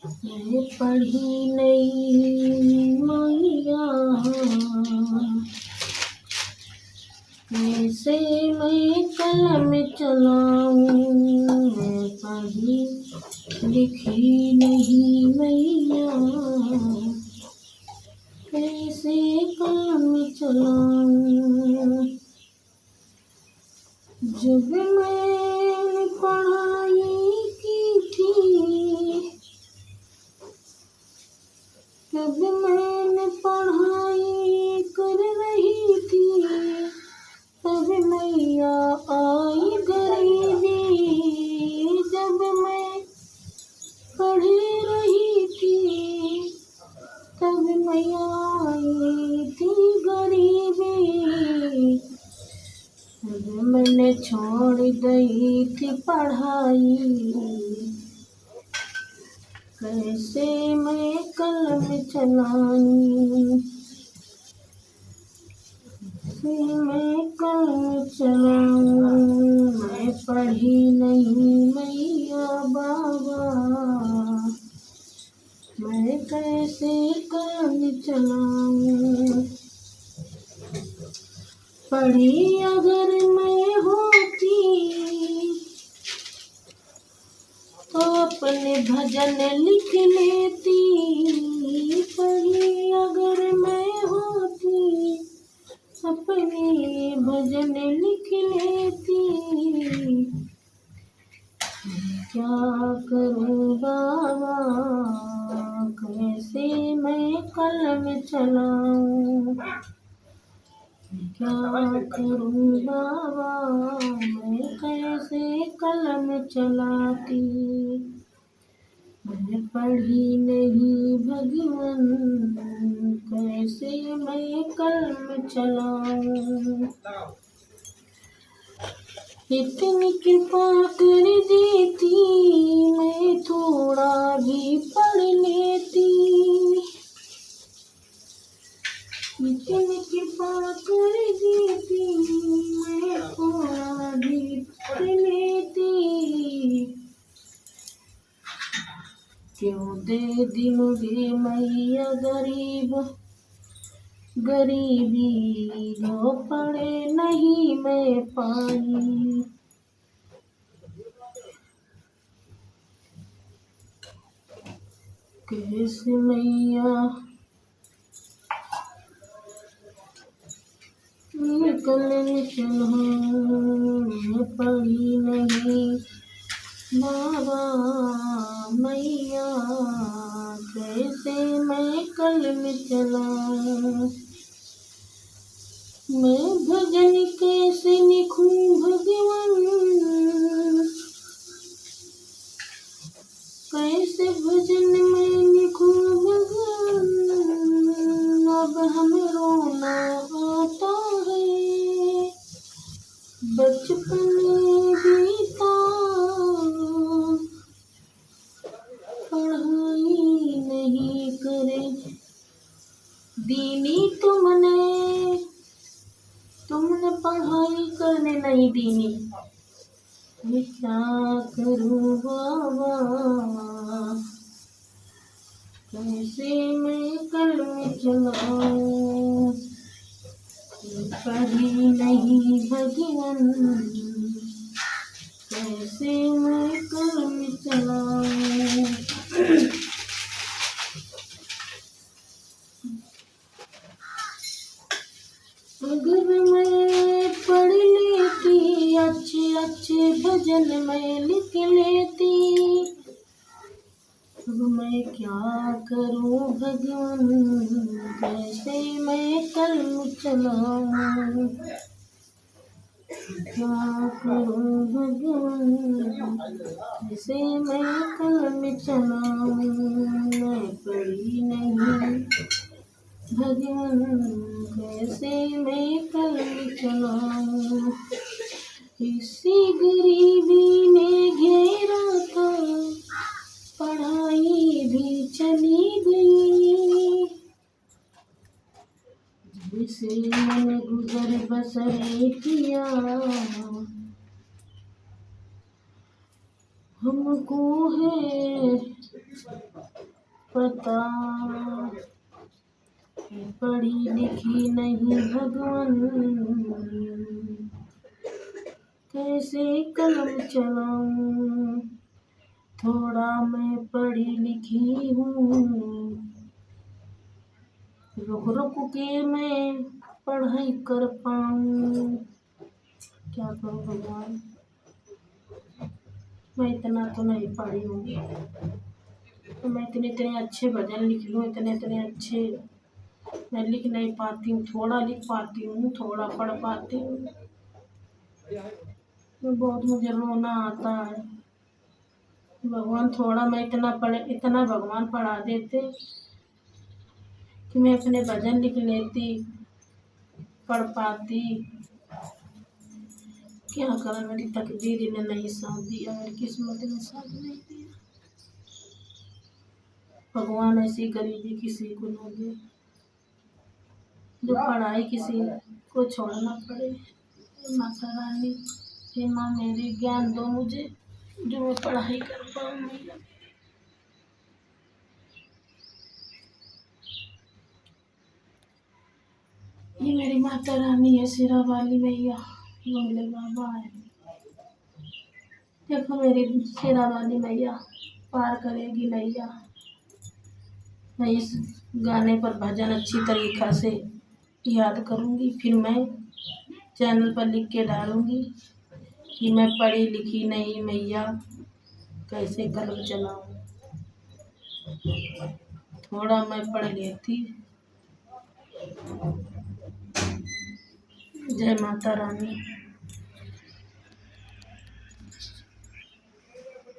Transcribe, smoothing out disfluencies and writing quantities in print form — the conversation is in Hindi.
मैं पढ़ी नहीं मैया, कैसे मैं कलम चलाऊं। मैं पढ़ी लिखी नहीं मैया, कैसे कलम चलाऊं। जब मैंने पढ़ाई की थी, जब मैंने पढ़ाई कर रही थी, तब मैया आई गरीबी। जब मैं पढ़ रही थी, तब मैया आई थी गरीबी। जब मैंने छोड़ दी थी पढ़ाई, कैसे मैं कलम चलाऊं। कैसे मैं कलम चलाऊं। मैं पढ़ी नहीं मैया बाबा, मैं कैसे कलम चलाऊं। पढ़ी अगर मैं होती तो अपने भजन लिख लेती। पढ़ी अगर मैं होती, अपने भजन लिख लेती। क्या करूं बाबा, कैसे मैं कलम चलाऊं। क्या करूं बाबा, मैं कैसे कलम चलाती। मैं पढ़ी नहीं भगवन, कैसे मैं कलम चलाऊं। इतनी कृपा कर देती, मैं थोड़ा भी पढ़ लेती। इतनी कृपा कर देती, मैं थोड़ा भी पढ़ लेती। क्यों दे दी मुझे मैया गरीबी, जो पढ़े नहीं मैं पाई। कैसे मैया कलम चलाऊं। मैं पढ़ी नहीं बाबा मैया, कैसे मैं कलम चलाऊं। मैं भजन कैसे लिखूं भगवान, कैसे भजन में लिखूं भगवान। अब हमें रोना आता है, बचपन बीता, पढ़ाई नहीं करे दीनी। तुमने पढ़ाई करने नहीं दीनी। मैं क्या करूं बाबा, कैसे मैं कलम चलाऊं। पढ़ी नहीं भगवन, कैसे मैं कलम चलाऊं। अगर मैं पढ़ लेती, अच्छे अच्छे भजन मैं लिख लेती। अब मैं क्या करूं भगवान, कैसे मैं कलम चलाऊं। क्या करूं भगवान, कैसे मैं कलम चलाऊं। मैं पढ़ी नहीं भगवान, कैसे मैं कलम चलाऊं। इसी गरीबी ने घेरा था, पढ़ाई भी चली गई। जिसे मैंने गुजर बसर किया, हमको है पता पढ़ी लिखी नहीं भगवान, कैसे कलम चलाऊं। थोड़ा मैं पढ़ी लिखी हूँ, रुक रुक के मैं पढ़ाई कर पाऊँ। क्या करूँ भगवान, मैं इतना तो नहीं पढ़ी हूँ, तो मैं इतने इतने अच्छे भजन लिख लूँ, इतने इतने अच्छे मैं लिख नहीं पाती हूँ। थोड़ा लिख पाती हूँ, थोड़ा पढ़ पाती हूँ। तो बहुत मुझे रोना आता है। भगवान थोड़ा मैं इतना भगवान पढ़ा देते कि मैं अपने भजन लिख लेती, पढ़ पाती। क्या करा, मेरी तकदीर ने नहीं साथ दिया, मेरी किस्मत ने साथ नहीं दिया। भगवान ऐसी गरीबी किसी को न दे जो पढ़ाई किसी को छोड़ना पड़े। हे माता रानी, हे माँ मेरी ज्ञान दो मुझे, जो मैं पढ़ाई कर पाऊँ। ये मेरी माता रानी है, सिरा वाली मैया, मंगले बाबा है। देखो मेरी सिरा वाली मैया पार करेगी नैया। मैं इस गाने पर भजन अच्छी तरीक़ा से याद करूँगी, फिर मैं चैनल पर लिख के डालूँगी कि मैं पढ़ी लिखी नहीं मैया, कैसे कलम चलाऊँ। थोड़ा मैं पढ़ लेती। जय माता रानी।